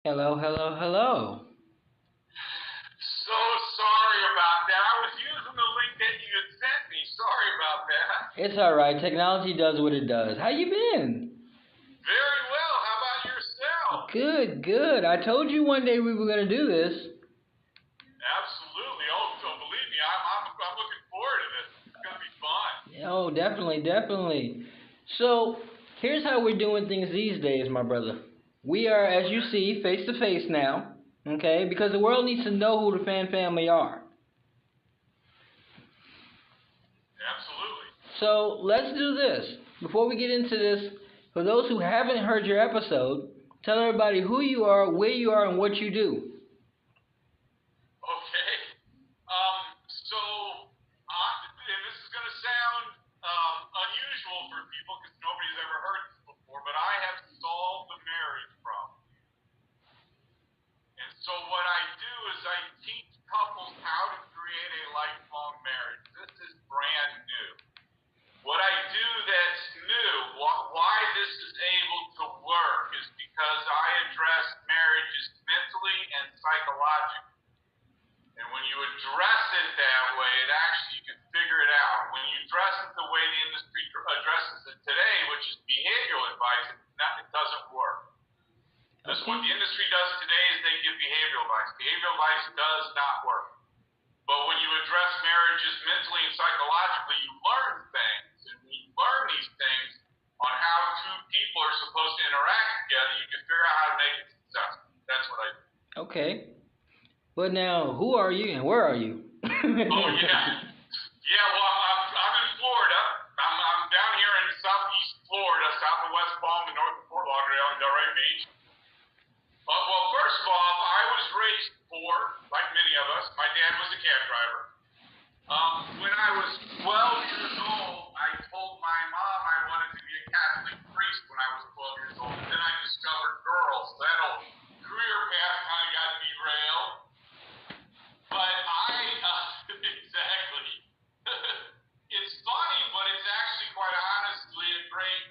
Hello, hello, hello. So sorry about that. I was using the link that you had sent me. Sorry about that. It's all right. Technology does what it does. How you been? Very well. How about yourself? Good, good. I told you one day we were gonna do this. Absolutely. Oh, so believe me, I'm looking forward to this. It's gonna be fun. Oh, definitely, definitely. So here's how we're doing things these days, my brother. We are, as you Okay. see, face to face now. Okay, because the world needs to know who the fan family are. Absolutely. So let's do this. Before we get into this, for those who haven't heard your episode, tell everybody who you are, where you are, and what you do. Okay. So, and this is gonna sound unusual for people because nobody's ever heard this before, but I have solved the marriage problem. And so what I do is I teach couples how to create a lifelong marriage. This is brand new. What I do that's new, why this is able to work, is because I address marriages mentally and psychologically. And when you address it that way, it actually you can figure it out. When you address it the way the industry addresses it today, which is behavioral advice, it doesn't work. Because what Okay. the industry does today is they give behavioral advice. Behavioral advice does not work. But when you address marriages mentally and psychologically, you learn things. And when you learn these things on how two people are supposed to interact together, you can figure out how to make it successful. That's what I do. Okay. But now, who are you and where are you? Oh, yeah. Yeah, well, I'm in Florida. I'm down here in southeast Florida, south of West Palm and north of Fort Lauderdale and Delray Beach. Well, first of all, I was raised poor, like many of us. My dad was a cab driver. When I was 12 years old, I told my mom I wanted to be a Catholic priest when I was 12 years old. And then I discovered girls. So that old career path kind of got derailed. But exactly. It's funny, but it's actually quite honestly a great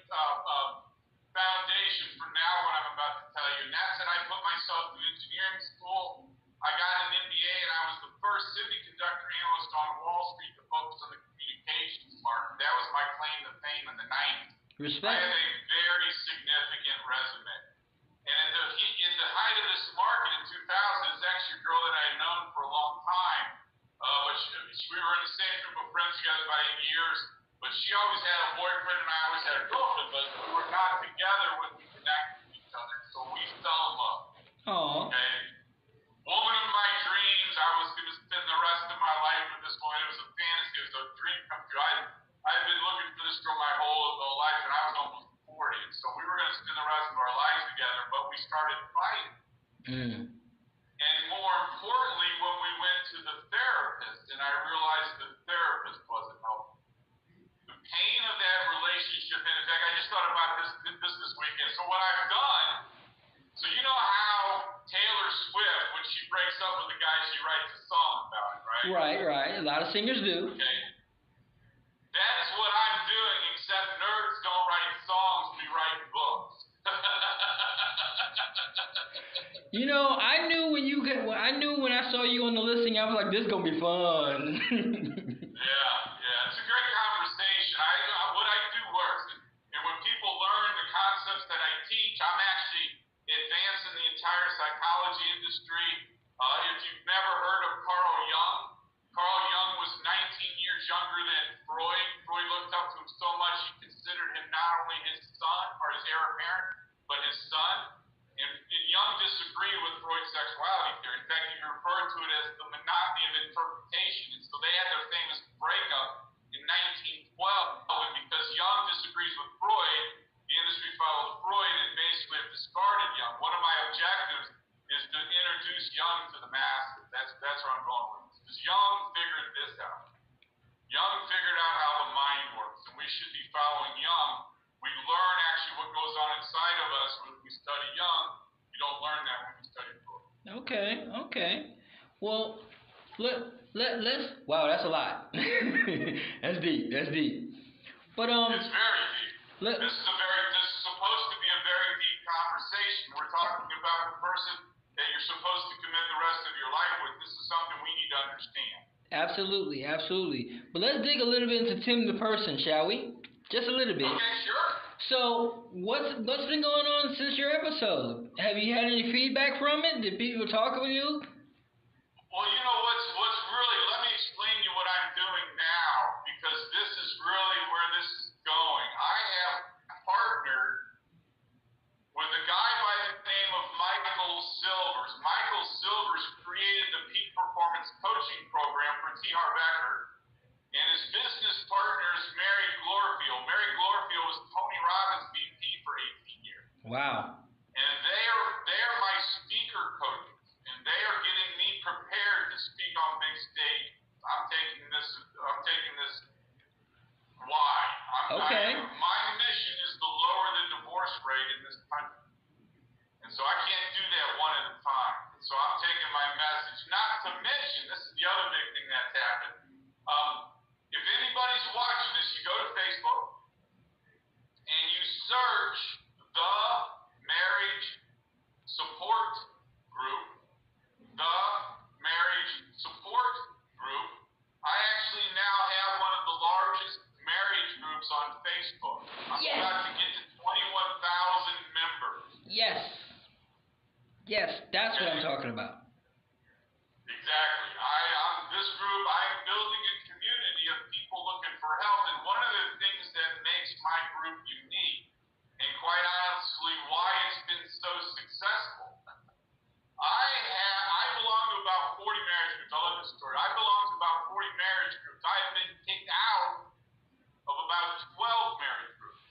foundation for now what I'm about to tell you. And that's that I put myself through engineering school. I got an MBA, and I was the first semiconductor analyst on Wall Street to focus on the communications market. That was my claim to fame in the 90s. I Respect. have a very significant resume. And in the height of this market in 2000, it's actually a girl that I had known for a long time. We were in the same group of friends together about 8 years. But she always had a boyfriend, and I always had a girlfriend. But we were not together when we connected with each other. So we fell in love. Aw. Okay? Woman of my dreams. I was going to spend the rest of my life with this woman. It was a fantasy. It was a dream come true. I've been looking for this girl my whole life, and I was almost 40. And so we were going to spend the rest of our lives together, but we started fighting. Mm. And more importantly, when we went to the therapist, and I realized the therapist wasn't helping. The pain of that relationship, and in fact, I just thought about this weekend. So what I've done, so you know how Taylor Swift, when she breaks up with a guy, she writes a song about it, right? Right, right. A lot of singers do. Okay. That's what I'm doing, except nerds don't write songs, we write books. You know, I knew when you get. I knew when I saw you on the listing, I was like, "This is gonna be fun." Yeah, yeah, it's a great conversation. What I do works, and when people learn the concepts that I teach, I'm actually advancing the entire psychology industry. If you've never heard of Carl Jung was 19 years younger than Freud. Freud looked up to him so much he considered him not only his son or his heir apparent, but his son. And Jung disagreed with Freud's sexuality theory. In fact, he referred to it as the monotony of interpretation. And so they had their famous breakup in 1912. And because Jung disagrees with Freud, the industry followed Freud and basically have discarded Jung. One of my objectives is to introduce Jung to the masses. That's where I'm going with this. Because Jung figured this out. Jung figured out how the mind works, and we should be following Jung. We learn actually what goes on inside of us when we study Jung. We don't learn that when we study Freud. Okay, okay. Well, let's. Wow, that's a lot. That's deep. That's deep. But It's very deep. let. This is supposed to be a very deep conversation. We're talking about the person that you're supposed to commit the rest of your life with. This is something we need to understand. Absolutely, absolutely. But let's dig a little bit into Tim the person, shall we? Just a little bit. Okay, sure. So, what's been going on since your episode? Have you had any feedback from it? Did people talk with you? Well, you know what's really, let me explain to you what I'm doing now, because this is really where this is going. I have partnered with a guy by the name of Michael Silvers. Michael Silvers created the Peak Performance Coaching Program for T. Harv Eker, and his business partner is Mary Glorfield. Mary Glorfield was Tony Robbins' VP for 18 years. Wow. And they are my speaker coaches, and they are getting me prepared to speak on big stages. I'm taking this wide. Okay. My mission is to lower the divorce rate in this country. And so I can't do that one at a time. So I'm taking my message. Not to mention, this is the other big thing that's happened. If anybody's watching this, you go to Facebook and you search the marriage support group. The marriage support group. I actually now have one of the largest marriage groups on Facebook. I'm about to get to 21,000 members. Yes. Yes, that's what I'm talking about. Exactly. This group, I'm building a community of people looking for help. And one of the things that makes my group unique, and quite honestly, why it's been so successful, I belong to about 40 marriage groups. I'll let this story. I belong to about 40 marriage groups. I've been kicked out of about 12 marriage groups.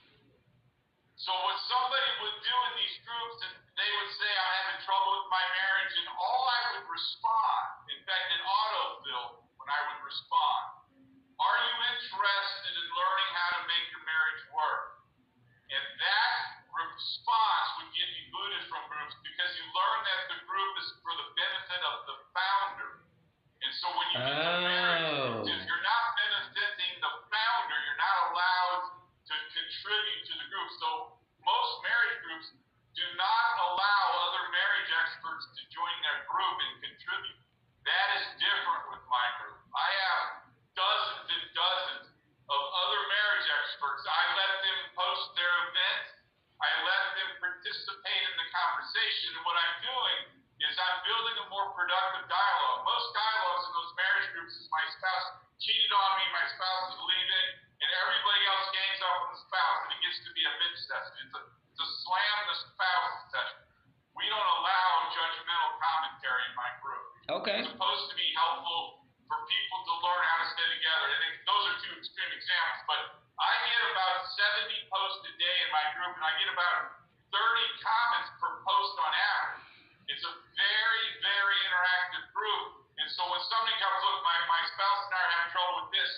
So what somebody would do in these groups, and they would say, I'm having trouble with my marriage, and all I would respond, in fact, an autofill when I would respond, are you interested in learning how to make your marriage work? And that response would get you booted from groups because you learn that the group is for the benefit of the founder. And so when you get to marriage groups, if you're not benefiting the founder, you're not allowed to contribute to the group. So most marriage groups do not allow other marriage experts to join their group and contribute. That is different with my group. I have dozens and dozens of other marriage experts. I let them post their events. I let them participate in the conversation. And what I'm doing is I'm building a more productive dialogue. Most dialogues in those marriage groups is my spouse cheated on me, my spouse is leaving, and everybody else gangs up on the spouse, and it gets to be a bitch session. It's a slam the spouse session. We don't allow judgmental commentary in my group. Okay. It's supposed to be helpful for people to learn how to stay together. And those are two extreme examples, but I get about 70 posts a day in my group, and I get about 30 comments per post on average. It's a very, very interactive group. And so when somebody comes, look, my spouse and I are having trouble with this,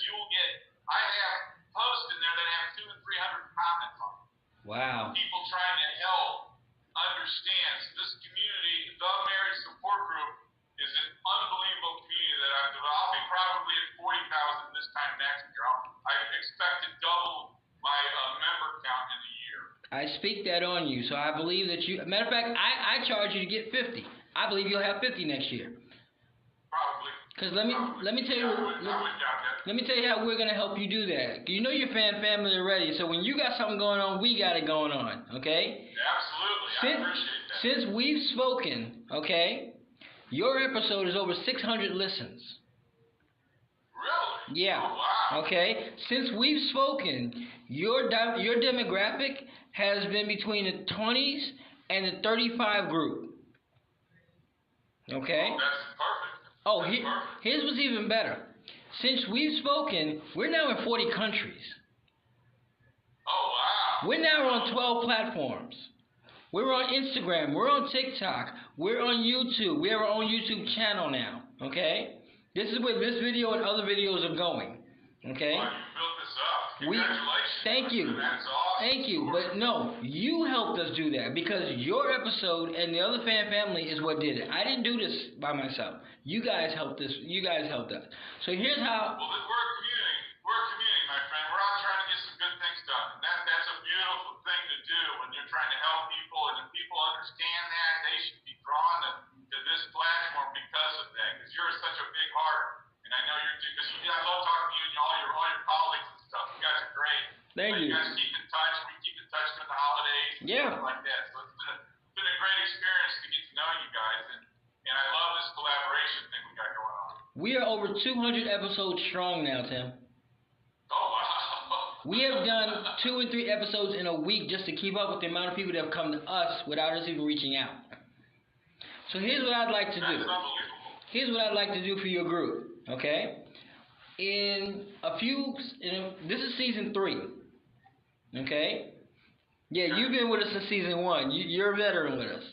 I have posts in there that have 200 and 300 comments on them. Wow. People trying to help understand. So this community, the marriage support group, is an unbelievable community that I've developed. I'll be probably at 40,000 this time next year. I expect to double my member count in a year. I speak that on you, so I believe that you. Matter of fact, I charge you to get 50. I believe you'll have 50 next year. Probably. Because let me tell you. Let me tell you how we're gonna help you do that. You know your fan family already, so when you got something going on, we got it going on. Okay? Absolutely. I appreciate that. Since we've spoken, okay, your episode is over 600 listens. Really? Yeah. Oh, wow. Okay. Since we've spoken, your demographic has been between the 20s and the 35 group. Okay. Oh, that's perfect. Oh, Perfect. His was even better. Since we've spoken, we're now in 40 countries. Oh, wow. We're now on 12 platforms. We're on Instagram. We're on TikTok. We're on YouTube. We have our own YouTube channel now. Okay? This is where this video and other videos are going. Okay? Well, you built this up. Congratulations. Thank you. That's awesome. Thank you. But no, you helped us do that because your episode and the other fan family is what did it. I didn't do this by myself. You guys helped us. You guys helped us. So here's how. Well, we're a community. We're a community, my friend. We're all trying to get some good things done. And that's a beautiful thing to do when you're trying to help people. And if people understand that, they should be drawn We are over 200 episodes strong now, Tim. Oh, wow. We have done 2 and 3 episodes in a week just to keep up with the amount of people that have come to us without us even reaching out. So here's what I'd like to do. That's unbelievable. Here's what I'd like to do for your group, okay? This is season 3, okay? Yeah, you've been with us since season 1. You're a veteran with us.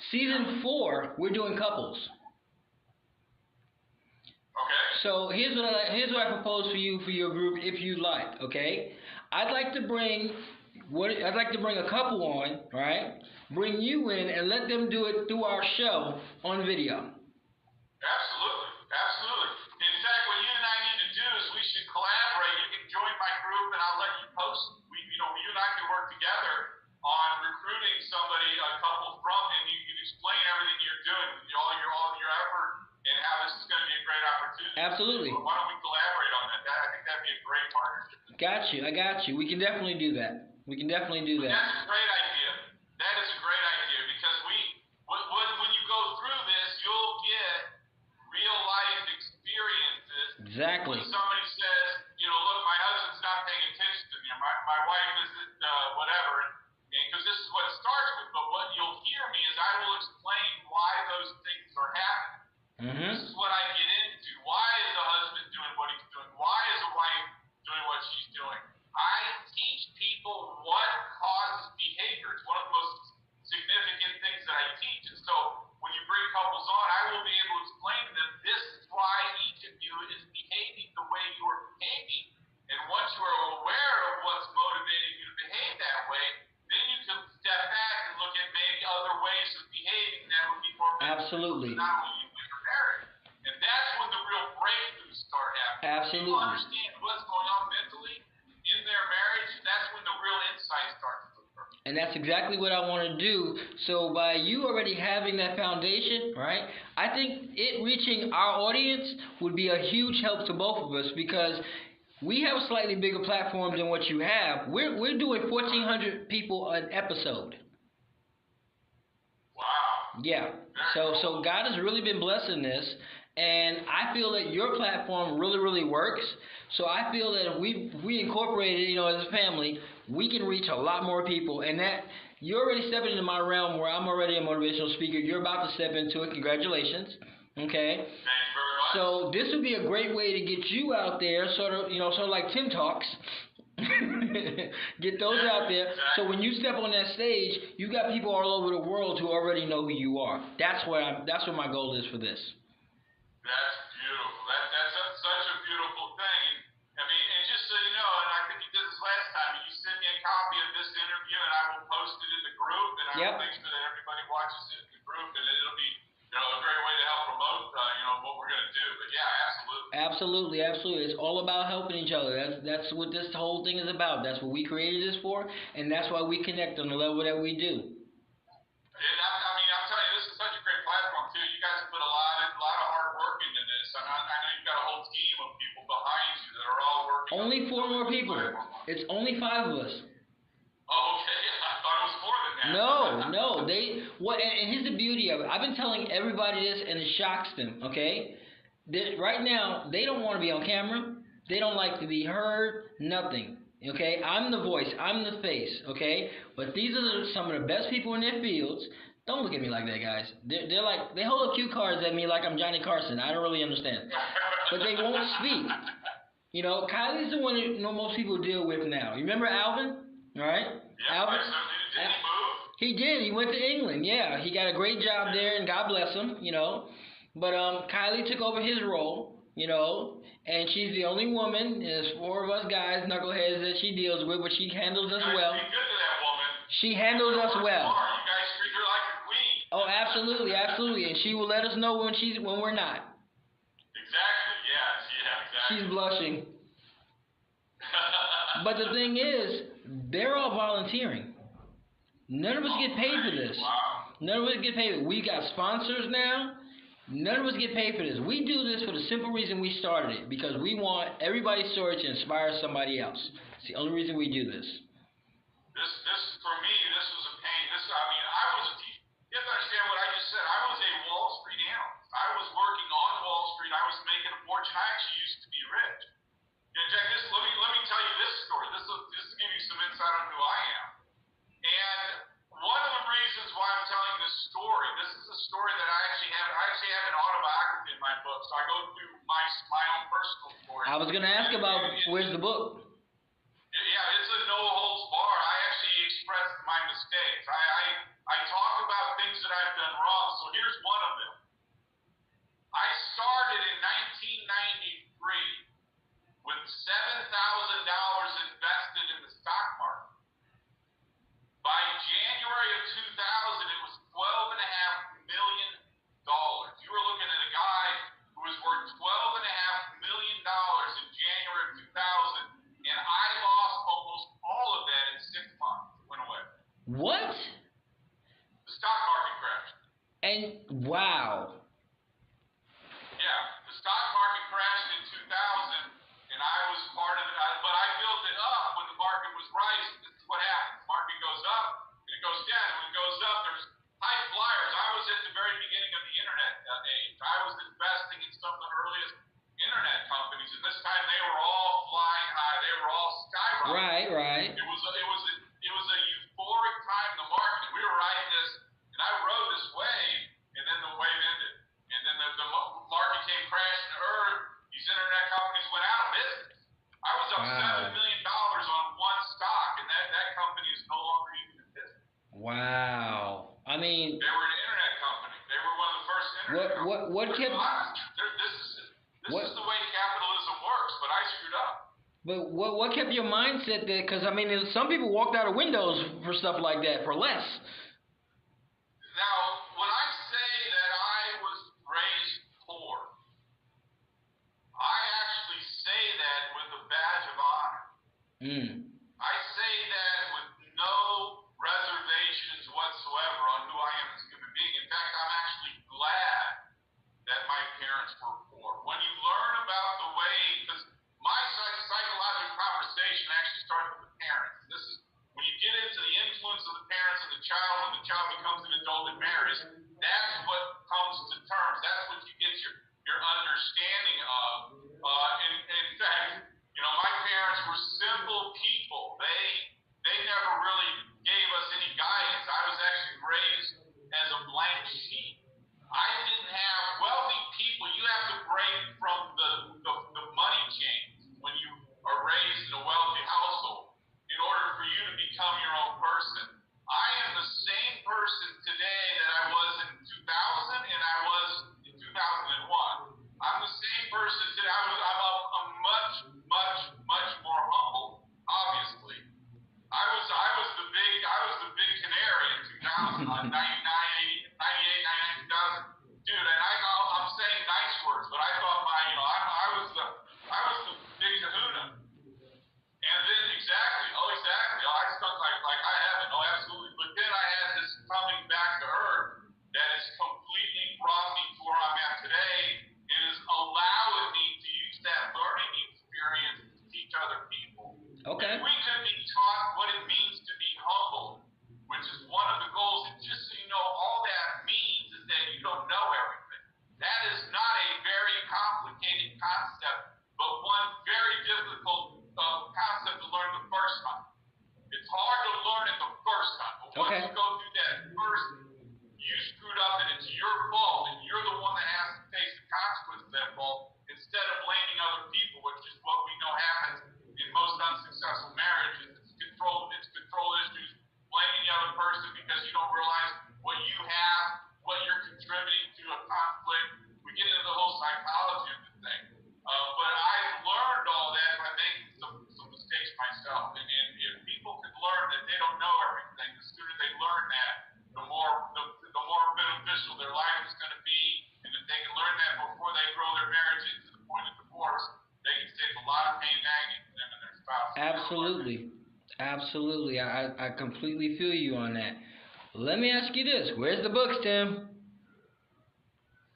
Season 4, we're doing couples. Okay. So here's what I propose for you for your group, if you like, okay? I'd like to bring a couple on, right? Bring you in and let them do it through our show on video. Absolutely, absolutely. In fact, what you and I need to do is we should collaborate. You can join my group, and I'll let you post. You and I can work together on recruiting somebody, a couple from, and you can explain everything you're doing, all your effort, and how this is going to be a great opportunity. Absolutely. Why don't we collaborate on that? I think that'd be a great partnership. I got you. We can definitely do that. That's a great idea. That is a great idea because when you go through this, you'll get real life experiences. Exactly. When somebody says, look, my husband's not paying attention to me, or my wife isn't whatever, because this is what it starts with. But what you'll hear me is I will explain why those things are happening. Mm-hmm. This is what I get into. Why is a husband doing what he's doing? Why is a wife doing what she's doing? I teach people what causes behavior. It's one of the most significant things that I teach. And so when you bring couples on, I will be able to explain to them this is why each of you is behaving the way you are behaving. And once you are aware of what's motivating you to behave that way, then you can step back and look at maybe other ways of behaving that would be more beneficial. Absolutely. Not only you, but your marriage. And that's when the real breakthroughs start happening. Absolutely. When people understand what's going on mentally in their marriage, that's when the real insight starts to occur. And that's exactly what I want to do. So by you already having that foundation, right, I think it reaching our audience would be a huge help to both of us because we have a slightly bigger platform than what you have. We're doing 1,400 people an episode. Wow. Yeah. So God has really been blessing this, and I feel that your platform really, really works. So I feel that if we incorporate it, as a family, we can reach a lot more people. And that you're already stepping into my realm where I'm already a motivational speaker. You're about to step into it. Congratulations. Okay. Thank you very much. So this would be a great way to get you out there, sort of like Tim Talks. Get those out there. Exactly. So when you step on that stage, you got people all over the world who already know who you are. That's what my goal is for this. That's beautiful. That's such a beautiful thing. And just so you know, and I think you did this last time, you send me a copy of this interview, and I will post it in the group, and I will make sure that everybody watches it in the group, and it'll be a great way to help promote what we're going to do. But yeah, absolutely. Absolutely. It's all about helping each other. That's what this whole thing is about. That's what we created this for, and that's why we connect on the level that we do. And I'm telling you, this is such a great platform too. You guys have put a lot of hard work into this. I know you've got a whole team of people behind you that are all working. Only 4 more people. It's only 5 of us. Oh, okay. I thought it was more than that. No. And here's the beauty of it. I've been telling everybody this, and it shocks them. Okay, right now they don't want to be on camera. They don't like to be heard. Nothing. Okay, I'm the voice. I'm the face. Okay, but these are some of the best people in their fields. Don't look at me like that, guys. They're like, they hold up cue cards at me like I'm Johnny Carson. I don't really understand, but they won't speak. Kylie's the one that most people deal with now. You remember Alvin? All right? Yeah, Alvin. Did he move? He did. He went to England. Yeah, he got a great job there, and God bless him. But Kylie took over his role. And she's the only woman. There's 4 of us guys, knuckleheads, that she deals with, but she handles us well. Be good to that woman. She handles us well. You guys treat her like a queen. Oh, absolutely, and she will let us know when we're not. Exactly. Exactly. She's blushing. But the thing is, they're all volunteering. None of us get paid for this. Wow. None of us get paid. We got sponsors now. None of us get paid for this. We do this for the simple reason we started it, because we want everybody's story to inspire somebody else. It's the only reason we do this. This for me, this was a pain. I was a teacher. You have to understand what I just said. I was a Wall Street analyst. I was working on Wall Street Street, I was making a fortune. I actually used to be rich. Yeah, Jack, let me tell you this story. This will give you some insight on who I am. And one of the reasons why I'm telling this story, this is a story that I actually have an autobiography in my book. So I go through my own personal story. I was gonna ask about where's the book? Yeah, it's a no holds bar. I actually express my mistakes. I talk about things that I've done wrong. So here's one of them. I started in 1993 with $7,000 invested in the stock market. By January of 2000, it was $12.5 million. You were looking at a guy who was worth $12.5 million in January of 2000, and I lost almost all of that in 6 months. It went away. What? The stock market crashed. And wow. Yeah, the stock market crashed in 2000, and I was part of it. But I built it up when the market was rising. This is what happens. The market goes up, and it goes down. When it goes up, there's high flyers. I was at the very beginning of the internet age. I was investing in some of the earliest internet companies, and this time they were all flying high. They were all skyrocketing. Right. It was a euphoric time in the market. We were riding this, and I rode this wave, and then the wave ended. And then the market came crashing to earth. These internet companies went out of business. I was up $7 million on one stock, and that company is no longer even in business. Wow. I mean, they were an internet company. They were one of the first internet companies. What kept? This is the way capitalism works, but I screwed up. But what kept your mindset there? Because I mean, some people walked out of windows for stuff like that for less. Now, when I say that I was raised poor, I actually say that with a badge of honor. I say that with no reservations whatsoever on who I am as a human being. In fact, I'm actually glad that my parents were poor. When you learn about the way, because my psychological conversation actually starts with the parents. This is when you get into the influence of the parents and the child, when the child becomes an adult and marries, that's what comes to terms. That's what you get your understanding of. In fact, my parents were simple people. They never really gave us any guidance. I was actually raised as a blank sheet. I didn't have wealthy people. You have to break from the money chains when you are raised in a wealthy household in order for you to become your own person. I am the same person today that I was in 2000 and I was in 2001. I'm the same person today. I'm much more humble, obviously. I was the big canary in 2000, 99, 98, 99, 2000. Dude, and I'm saying nice words, but I thought I was the big kahuna. And then exactly. I stunk like I haven't. Oh, absolutely. But then I had this coming back to earth that has completely brought me to where I'm at today. It is allowing me to use that learning experience to teach other people. Okay. If we could be taught what it means to be humble, which is one of the goals, and just so you know, all that means is that you don't know everything. That is not a very complicated concept, but one very difficult concept to learn the first time. It's hard to learn it the first time, but once you go through that first, you screwed up and it's your fault, and you're the one that has to face the consequences of that fault, instead of blaming other people, which is what we know happens in most unsuccessful marriages. It's control issues, blaming the other person because you don't realize what you have, what you're contributing to a conflict. We get into the whole psychology of the thing. But I've learned all that by making some mistakes myself. And if people can learn that they don't know everything, the sooner they learn that, the more beneficial their life is going to be. And if they can learn that before they grow their marriage into the point of divorce, they can save a lot of pain and agony for them and their spouse. Absolutely. I completely feel you on that. Let me ask you this. Where's the books, Tim?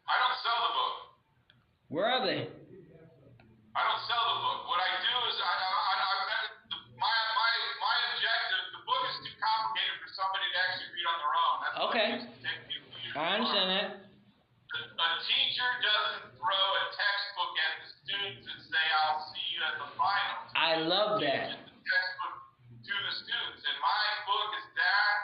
I don't sell the book. Where are they? I don't sell the book. What I do is my objective, the book is too complicated for somebody to actually read on their own. That's okay. I understand that. A teacher doesn't throw a textbook at the students and say, "I'll see you at the finals." I love that. Teaches the textbook to the students, and my book is that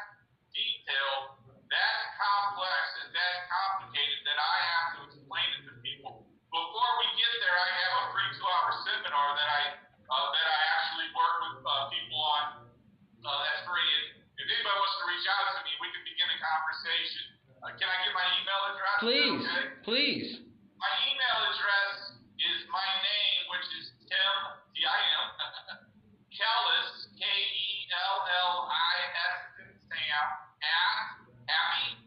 detailed, that complex, and that complicated that I have to explain it to people. Before we get there, I have a free 2-hour seminar that I actually work with people on. That's free. And if anybody wants to reach out to me, we can begin a conversation. Can I get my email address? Please, Okay? please. My email address is my name, which is Tim, T-I-M, Kellis, Kellis, Sam, at Happy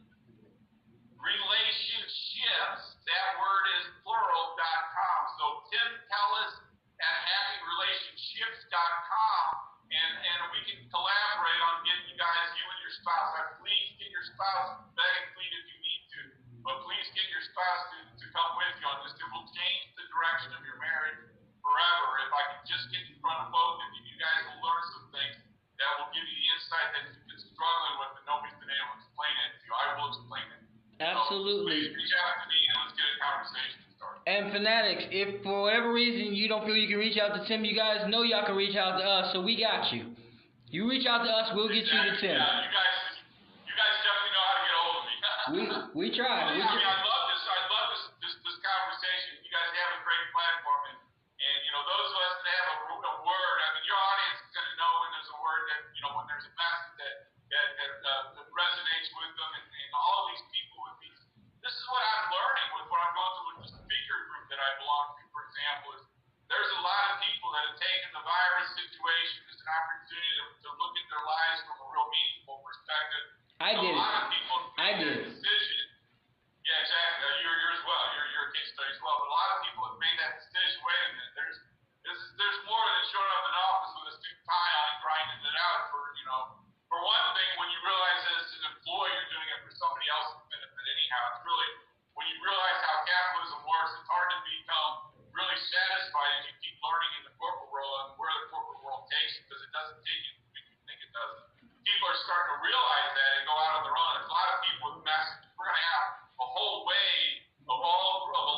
Relationships, that word is plural.com. So Tim Kellis at happyrelationships.com, and we can collaborate on getting you guys, you and your spouse. Please get your spouse, beg and plead if you need to, but please get your spouse to come with you on this. It will change the direction of your marriage forever. If I can just get in front of both of you, you guys will learn some things that will give you the insight that you've been struggling with and nobody's been able to explain it to you. I will explain it. Absolutely. So please reach out to me and let's get a conversation started. And Fanatics, if for whatever reason you don't feel you can reach out to Tim, you guys know y'all can reach out to us, so we got you. You reach out to us, we'll get you to Tim. Yeah, you guys definitely know how to get a hold of me. we try. I mean, I love this conversation. You guys have a great platform, and you know, those of us that have a word. I mean, your audience is going to know when there's a word that, you know, when there's a message that resonates with them, and all of these people with these. This is what I'm learning with what I'm going through with the speaker group that I belong to. For example, is there's a lot of people that have taken the virus situation as an opportunity to look at their lives from a real meaningful perspective. I did. A lot of people I made did. that decision. Yeah, exactly. You're as well. You're a case study as well. But a lot of people have made that decision. Wait a minute. There's more than showing up in the office with a suit and tie on and grinding it out for, you know. For one thing, when you realize that as an employee, you're doing it for somebody else's benefit anyhow. It's really, when you realize how capitalism works, it's hard to become really satisfied as you keep learning in the corporate world and where the corporate world takes you, because it doesn't take you the way you think it does. People are starting to realize that and go out on their own. There's a lot of people with messages. We're going to have a whole wave of a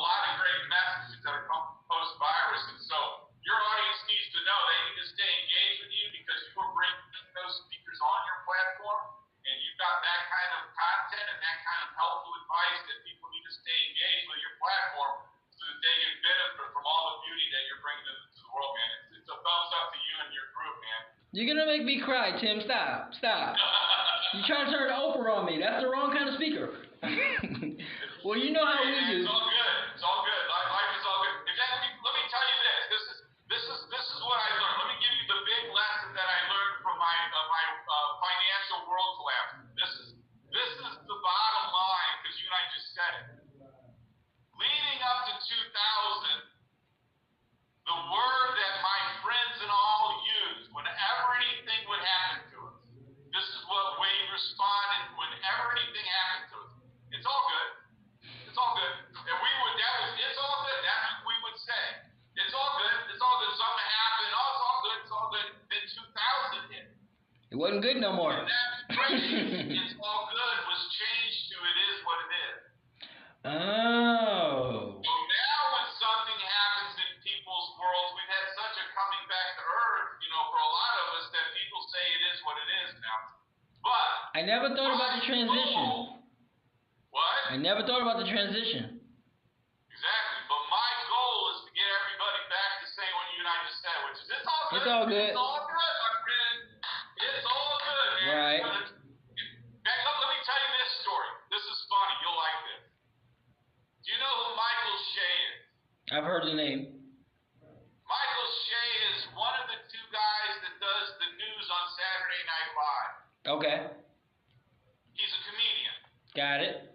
lot of great messages that are coming post-virus, and so your audience needs to know they need to stay engaged with you because you are bringing those speakers on your platform, and you've got that kind of content and that kind of helpful advice that people need to stay engaged with your platform so that they can benefit from all the beauty that you're bringing to the world, man. It's a thumbs up to you and your group, man. You're gonna make me cry, Tim. Stop. You're trying to turn Oprah on me. That's the wrong kind of speaker. Well, you know how we do. It's all good. It's all good. Life is all good. Let me tell you this. This is what I learned. Let me give you the big lesson that I learned from my financial world collapse. This is the bottom line, because you and I just said it. Leading up to 2000, the word that my friends and all used whenever anything would happen to us. This is what we responded whenever anything happened to us. It's all good. It's all good. And it's all good. That's what we would say. It's all good. It's all good. Something happened. Oh, it's all good. It's all good. Then 2000 hit. It wasn't good no more. And that phrase, it's all good, was changed to it is what it is. Oh. So now when something happens in people's worlds, we've had such a coming back to earth, you know, for a lot of us, that people say it is what it is now. But I never thought about the transition. What? I never thought about the transition. Exactly. But my goal is to get everybody back to saying what you and I just said, which is it's all good. It's all good. It's all good, my friend. It's all good, man. Right. Back up, let me tell you this story. This is funny. You'll like this. Do you know who Michael Shea is? I've heard the name. Michael Shea is one of the two guys that does the news on Saturday Night Live. Okay. He's a comedian. Got it.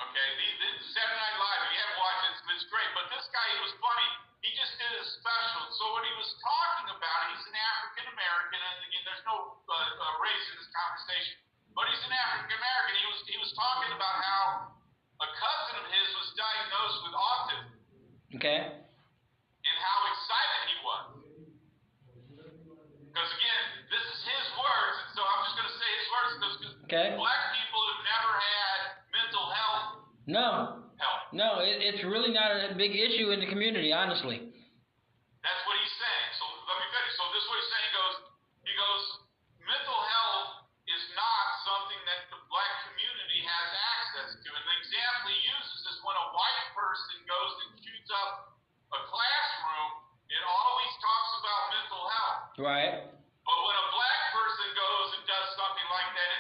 Okay, the Saturday Night Live, if you haven't watched it, it's great. But this guy, he was funny. He just did a special. So what he was talking about, he's an African American, and again, there's no race in this conversation. But he's an African American. He was talking about how a cousin of his was diagnosed with autism. Okay. And how excited he was. Because again, this is his words, and so I'm just going to say his words because Okay. black people have never had mental health No. help. No, it's really not a big issue in the community, honestly. That's what he's saying. So let me finish. So this is what he's saying. He goes, mental health is not something that the black community has access to. And the example he uses is when a white person goes and shoots up a classroom, it always talks about mental health. Right. But when a black person goes and does something like that,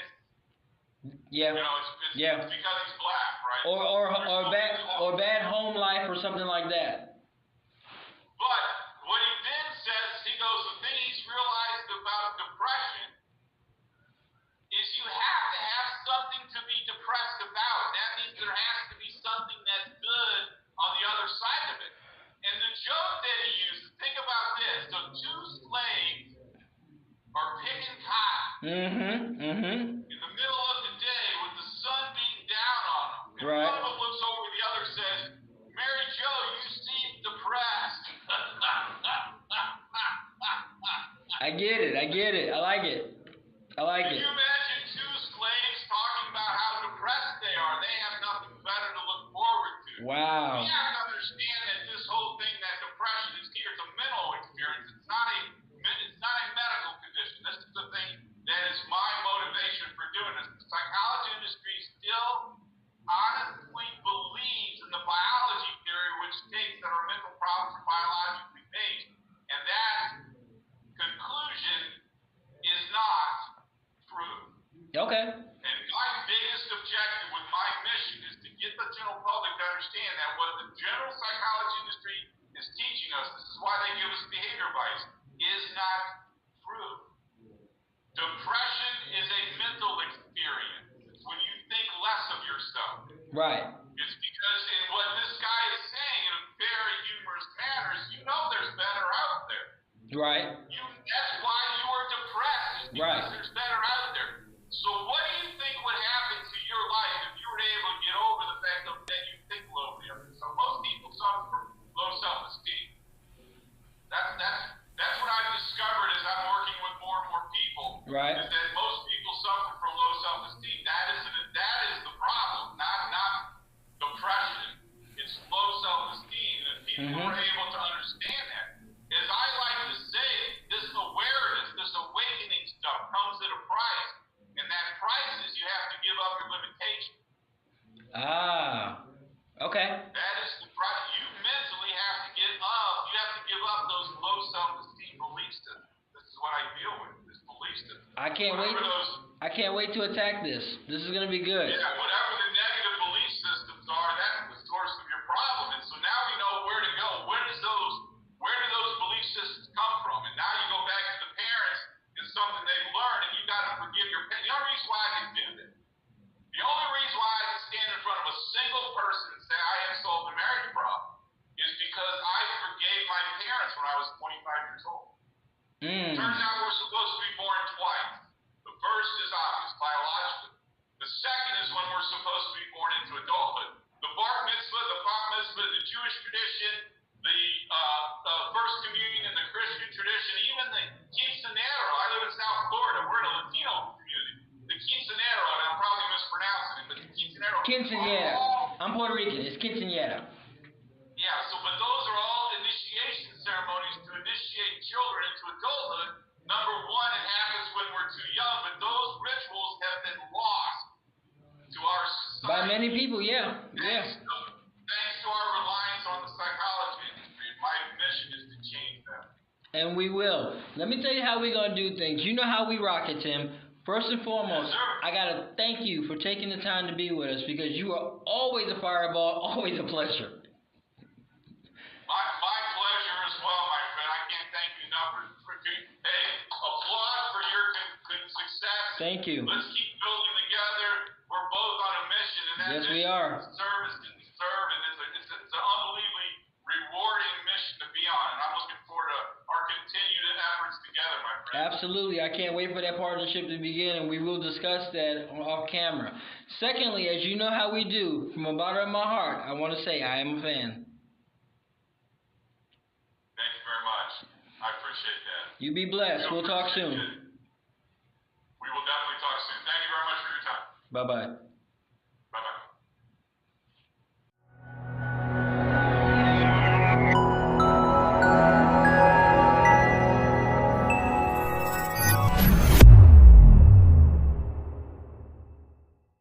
it's Yeah. it's because he's black, right? Or bad home life or something like that. But what he then says, he goes, the thing he's realized about depression is you have to have something to be depressed about. That means there has to be something that's good on the other side of it. And the joke that he uses, think about this. So two slaves are picking cotton in the middle of the day with the sun beating down on them. And Right. one of them looks over at the other and says, Mary Jo, you seem depressed. I get it. I like it. Can you imagine two slaves talking about how depressed they are? They have nothing better to look forward to. Wow. We have to understand that this whole thing, that depression is here. It's a mental experience. It's not a medical condition. This is the thing that is my motivation for doing this. The psychology industry still honestly believes in the biology theory, which states that our mental problems are biologically based. And that conclusion is not true. Okay. And my biggest objective with my mission is to get the general public to understand that what the general psychology industry is teaching us, this is why they give us behavior advice, is not true. Depression is a mental experience. It's when you think less of yourself. Right. It's because in what this guy is saying in a very humorous manner is, you know there's better out there. Right. That's why you are depressed, is because there's better out there. So what do you think would happen to your life if you were able to get over the fact that you think lowly of yourself? Most people suffer from low self-esteem. That's what I've discovered as I'm working with more and more people. Right. Is that most people suffer from low self-esteem. That is the problem, not depression. It's low self-esteem, and people are able to understand that. As I like to say, this awareness, this awakening stuff comes at a price, and that price is you have to give up your limitation. Okay. That is the price. You mentally have to give up. You have to give up those low self-esteem belief systems. This is what I deal with, this belief system. I can't wait to attack this. This is going to be good. Yeah, whatever the negative belief systems are, that's the source of your problem. And so now we know where to go. Where do those belief systems come from? And now you go back to the parents. It's something they've learned, and you got to forgive your parents. The only reason why I can do this, the only reason why I can stand in front of a single person and say I have solved the marriage problem is because I forgave my parents when I was 25 years old. Turns out we're supposed to be born twice. The first is obvious, biologically. The second is when we're supposed to be born into adulthood. The bar mitzvah, the bat mitzvah, the Jewish tradition, the first communion in the Christian tradition, even the quinceanera. I live in South Florida. We're in a Latino community. The quinceanera, and I'm probably mispronouncing it, but the quinceanera. Quinceañera. I'm Puerto Rican. It's quinceañera. Yeah, but those are all initiation ceremonies to initiate children into adulthood. Number one, it happens when we're too young, but those rituals have been lost to our society. By many people, yeah. Thanks to our reliance on the psychology industry. My mission is to change that. And we will. Let me tell you how we're going to do things. You know how we rock it, Tim. First and foremost, I got to thank you for taking the time to be with us because you are always a fireball, always a pleasure. My pleasure as well, my friend. I can't thank you enough for hey, applaud for your success. Thank you. Let's keep building together. We're both on a mission, and that yes, mission we are. is service and serve, and it's an unbelievably rewarding mission to be on, and I'm looking forward to our continued efforts together, my friend. Absolutely. I can't wait for that partnership to begin, and we will discuss that off camera. Secondly, as you know how we do, from the bottom of my heart, I want to say I am a fan. Thank you very much. I appreciate that. You be blessed. We'll talk soon. We will definitely talk soon. Thank you very much for your time. Bye-bye.